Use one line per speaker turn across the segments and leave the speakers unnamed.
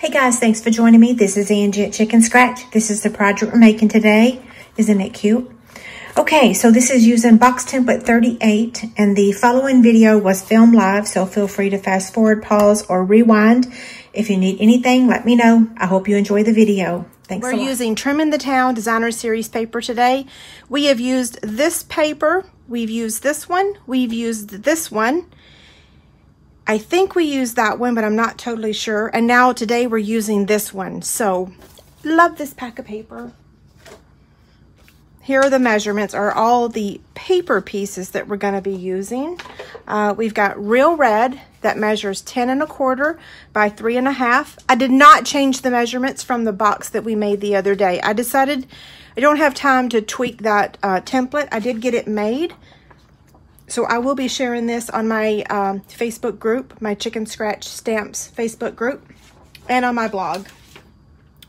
Hey guys, thanks for joining me. This is Angie at Chicken Scratch. This is the project we're making today. Isn't it cute? Okay, so this is using box template 38, and the following video was filmed live, so feel free to fast forward, pause, or rewind. If you need anything, let me know. I hope you enjoy the video. Thanks a lot.
We're using Trim in the Town Designer Series paper today. We have used this paper. We've used this one. We've used this one. I think we used that one, but I'm not totally sure. And now today we're using this one. So, love this pack of paper. Here are the measurements, are all the paper pieces that we're going to be using. We've got Real Red that measures 10 1/4 by 3 1/2. I did not change the measurements from the box that we made the other day. I decided I don't have time to tweak that template. I did get it made. So I will be sharing this on my Facebook group, my Chicken Scratch Stamps Facebook group, and on my blog.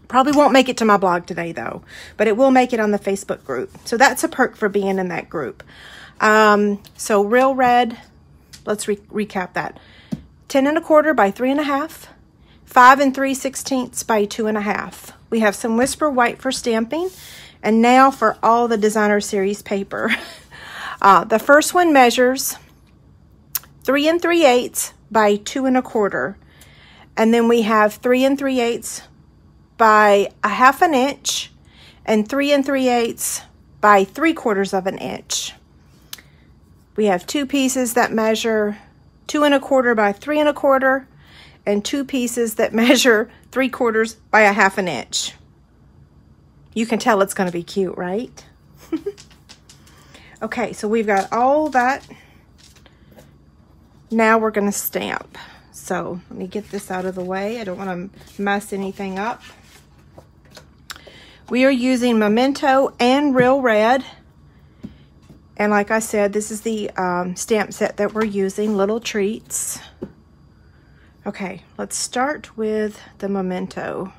Probably won't make it to my blog today though, but it will make it on the Facebook group. So that's a perk for being in that group. So Real Red, let's recap that. 10 1/4 by 3 1/2, 5 3/16 by 2 1/2. We have some Whisper White for stamping, and now for all the Designer Series paper. The first one measures 3 3/8 by 2 1/4, and then we have 3 3/8 by 1/2 inch and 3 3/8 by 3/4 inch. We have two pieces that measure 2 1/4 by 3 1/4, and two pieces that measure 3/4 by 1/2 inch. You can tell it's going to be cute, right? Okay, so we've got all that. Now we're going to stamp. So let me get this out of the way. I don't want to mess anything up. We are using Memento and Real Red. And like I said, this is the stamp set that we're using, Little Treats. Okay, let's start with the Memento.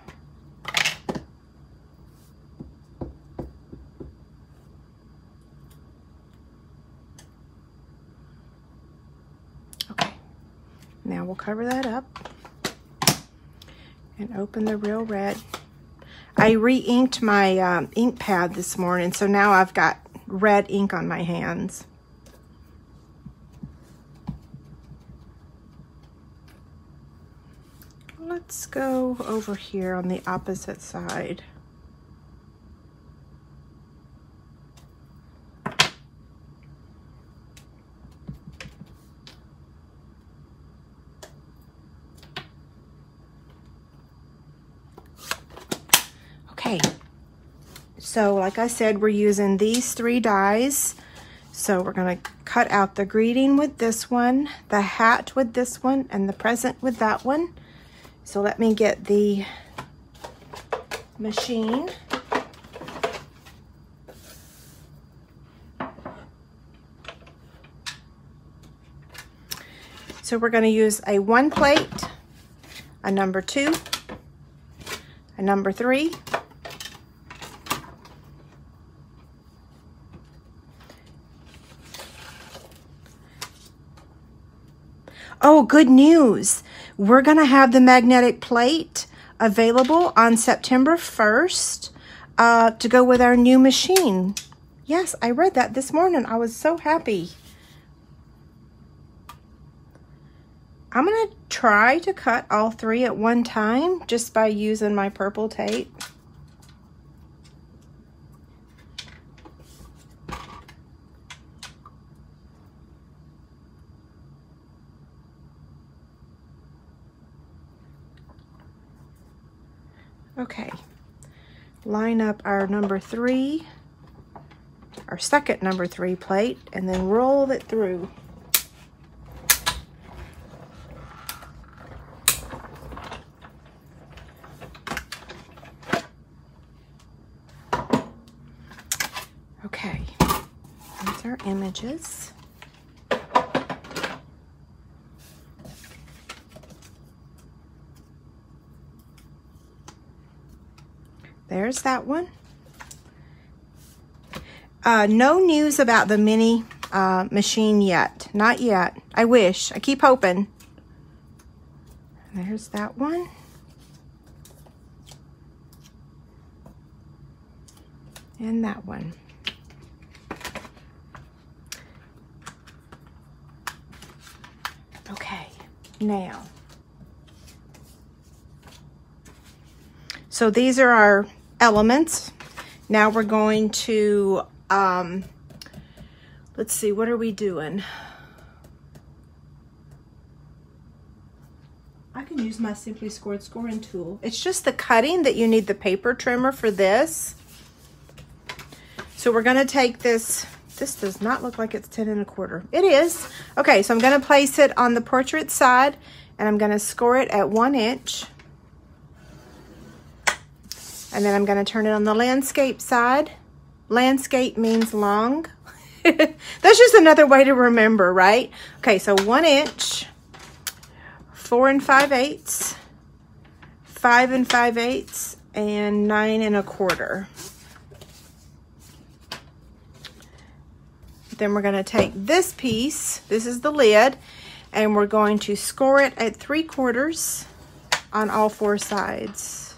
Now we'll cover that up and open the Real Red. I re-inked my ink pad this morning, so now I've got red ink on my hands. Let's go over here on the opposite side. Okay, so like I said, we're using these 3 dies. So we're going to cut out the greeting with this one, the hat with this one, and the present with that one. So let me get the machine. So we're going to use a 1 plate, a number 2, a number 3, oh, good news. We're going to have the magnetic plate available on September 1st to go with our new machine. Yes, I read that this morning. I was so happy. I'm going to try to cut all 3 at one time just by using my purple tape. Okay, line up our number 3, our second number 3 plate, and then roll it through. Okay, these are images. There's that one. No news about the mini machine yet. Not yet. I wish. I keep hoping. There's that one. and that one. Okay, now, so these are our elements. Now we're going to, let's see, what are we doing? I can use my Simply Scored scoring tool. It's just the cutting that you need the paper trimmer for this. So we're gonna take this. This does not look like it's 10 1/4. It is. Okay, so I'm gonna place it on the portrait side and I'm gonna score it at 1 inch. And then I'm gonna turn it on the landscape side. Landscape means long. That's just another way to remember, right? Okay, so 1 inch, 4 5/8, 5 5/8, and 9 1/4. Then we're going to take this piece, this is the lid, and we're going to score it at 3/4 on all 4 sides.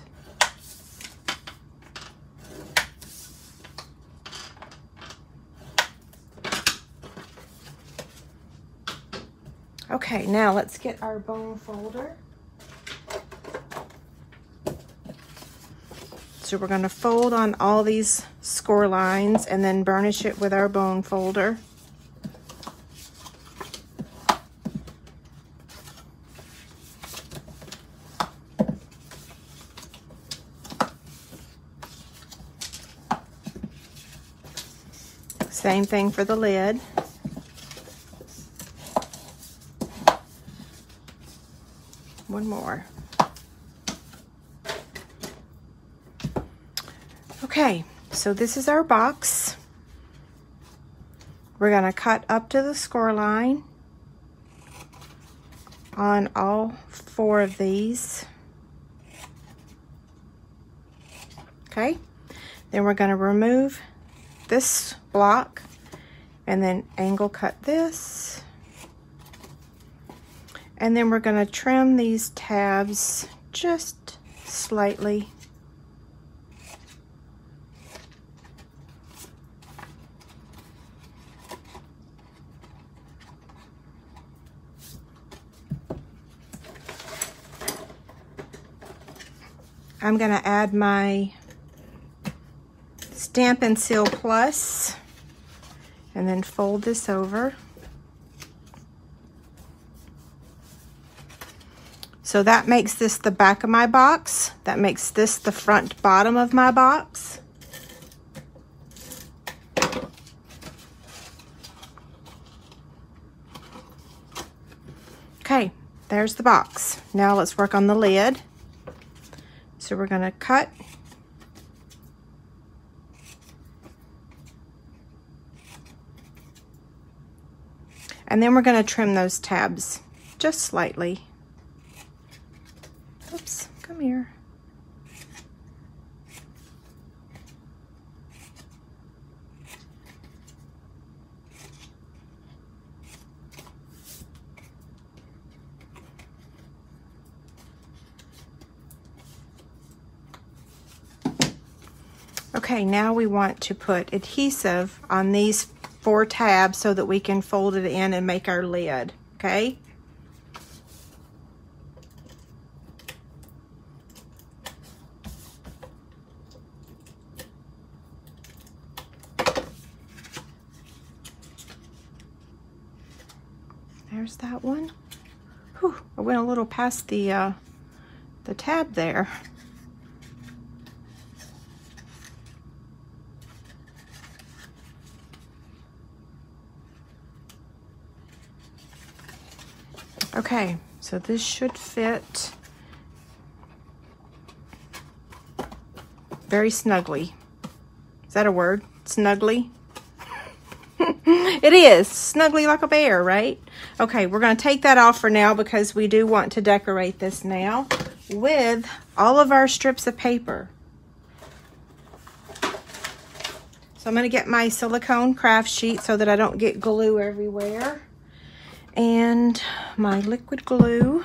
Okay, now let's get our bone folder. So we're going to fold on all these score lines and then burnish it with our bone folder. Same thing for the lid. One more. Okay, so this is our box. We're going to cut up to the score line on all 4 of these. Okay, then we're going to remove this block and then angle cut this. And then we're going to trim these tabs just slightly. I'm going to add my Stampin' Seal Plus and then fold this over. So that makes this the back of my box. That makes this the front bottom of my box. Okay, there's the box. Now let's work on the lid. So we're going to cut. And then we're going to trim those tabs just slightly. Oops, come here. Okay, now we want to put adhesive on these 4 tabs so that we can fold it in and make our lid, okay? There's that one. Whew, I went a little past the tab there. Okay, so this should fit very snugly. Is that a word? Snugly? It is. Snugly like a bear, right? Okay, we're going to take that off for now because we do want to decorate this now with all of our strips of paper. So I'm going to get my silicone craft sheet so that I don't get glue everywhere. And my liquid glue.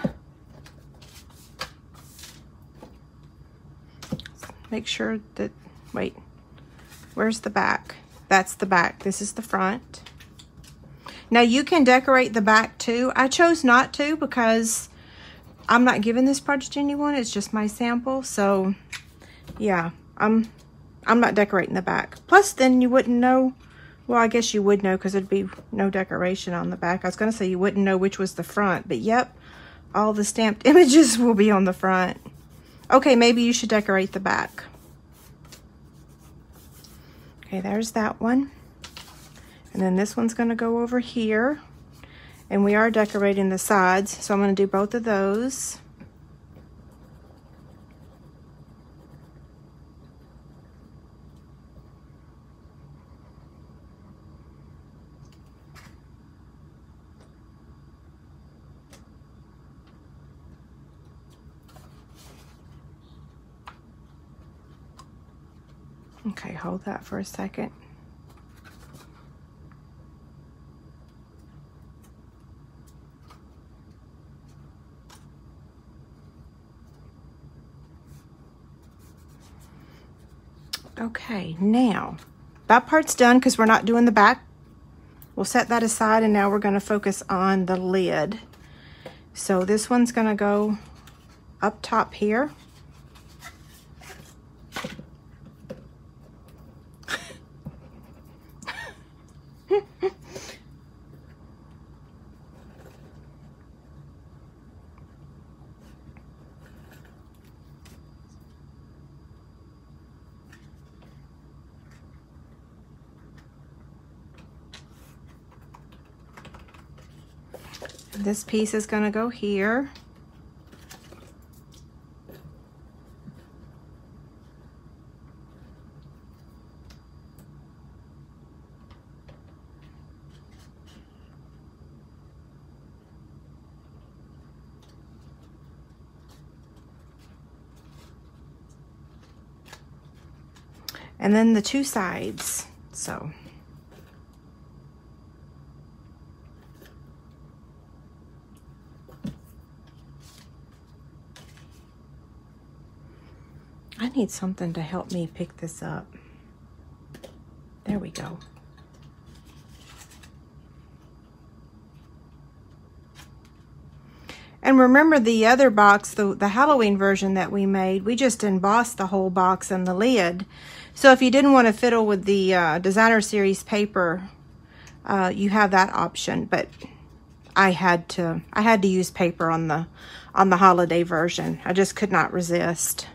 Make sure that, wait, Where's the back? That's the back. This is the front. Now you can decorate the back too. I chose not to because I'm not giving this project to anyone. It's just my sample. So yeah, I'm not decorating the back. Plus then you wouldn't know. Well, I guess you would know because there'd be no decoration on the back. I was going to say you wouldn't know which was the front, but yep, all the stamped images will be on the front. Okay, maybe you should decorate the back. Okay, there's that one. And then this one's going to go over here. And we are decorating the sides, so I'm going to do both of those. Okay, hold that for a second. Okay, now that part's done because we're not doing the back. We'll set that aside, and now we're going to focus on the lid. So this one's going to go up top here. This piece is going to go here. And then the two sides. So I need something to help me pick this up. There we go. And remember the other box, the Halloween version that we made, we just embossed the whole box and the lid. So if you didn't want to fiddle with the Designer Series paper, you have that option. But I had to use paper on the holiday version. I just could not resist.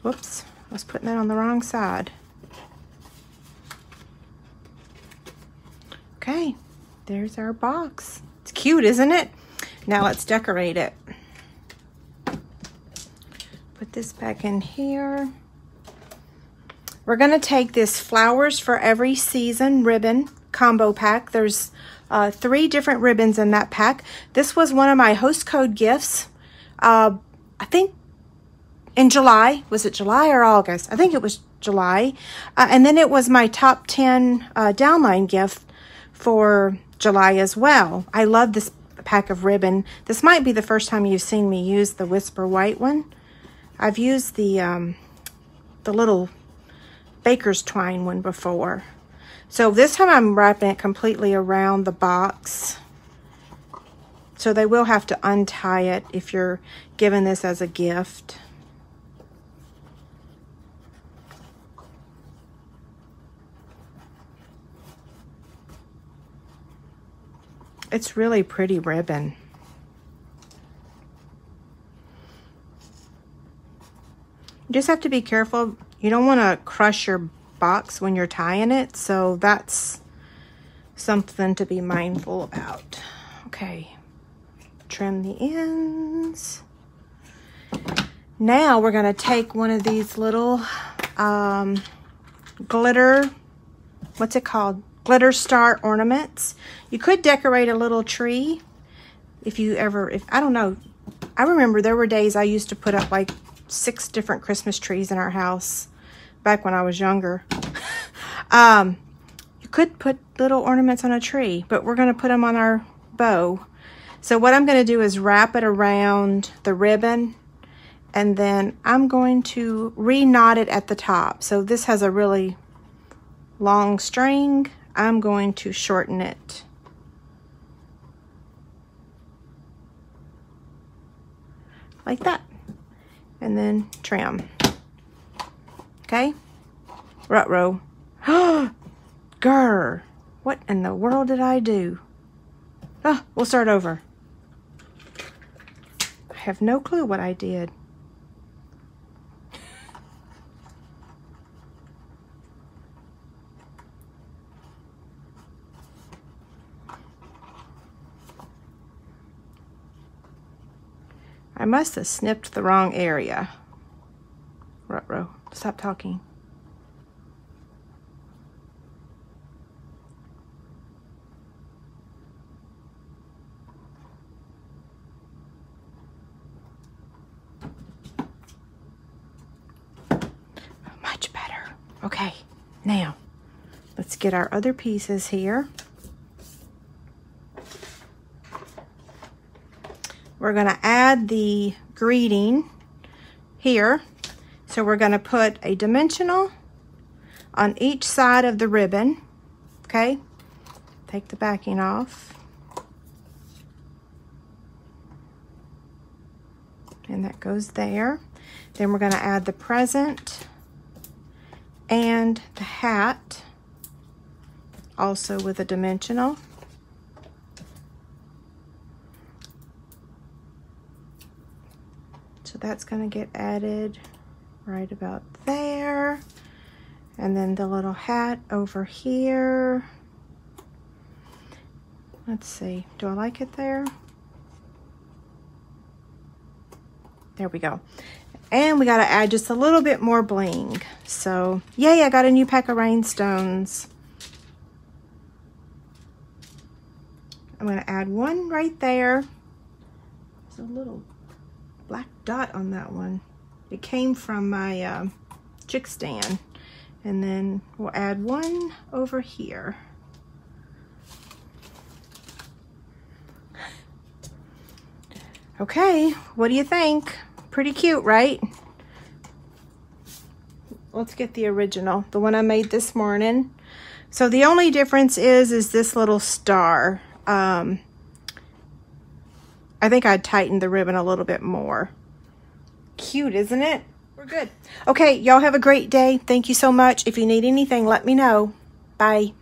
Whoops, I was putting that on the wrong side. Okay, there's our box. It's cute, isn't it? Now let's decorate it. Put this back in here. We're gonna take this Flowers for Every Season ribbon combo pack. There's 3 different ribbons in that pack. This was one of my host code gifts. I think in July. Was it July or August? I think it was July. And then it was my top 10 downline gift for July as well. I love this pack of ribbon. This might be the first time you've seen me use the Whisper White one. I've used the little Baker's Twine one before. So this time I'm wrapping it completely around the box. So they will have to untie it if you're given this as a gift. It's really pretty ribbon. You just have to be careful. You don't want to crush your box when you're tying it, so that's something to be mindful about. Okay, trim the ends. Now we're going to take one of these little glitter, what's it called? Glitter star ornaments. You could decorate a little tree if I don't know. I remember there were days I used to put up like 6 different Christmas trees in our house back when I was younger. You could put little ornaments on a tree, but we're going to put them on our bow. So what I'm going to do is wrap it around the ribbon And then I'm going to re-knot it at the top. So this has a really long string. I'm going to shorten it. Like that. And then trim. Okay? Ruh-roh. Grr. What in the world did I do? Oh, we'll start over. I have no clue what I did. I must have snipped the wrong area. Ruh-roh. Stop talking. Much better. Okay, now let's get our other pieces here. We're going to add the greeting here. So we're going to put a dimensional on each side of the ribbon. Okay, take the backing off. And that goes there. Then we're going to add the present and the hat, also with a dimensional. So that's going to get added right about there. And then the little hat over here. Let's see, do I like it there? There we go. And we got to add just a little bit more bling. So, yay, I got a new pack of rhinestones. I'm going to add one right there. There's a little black dot on that one. It came from my chick stand. And then we'll add one over here. Okay, what do you think? Pretty cute, right? Let's get the original, the one I made this morning. So the only difference is this little star. I think I'd tighten the ribbon a little bit more. Cute, isn't it? We're good. Okay, y'all have a great day. Thank you so much. If you need anything, let me know. Bye.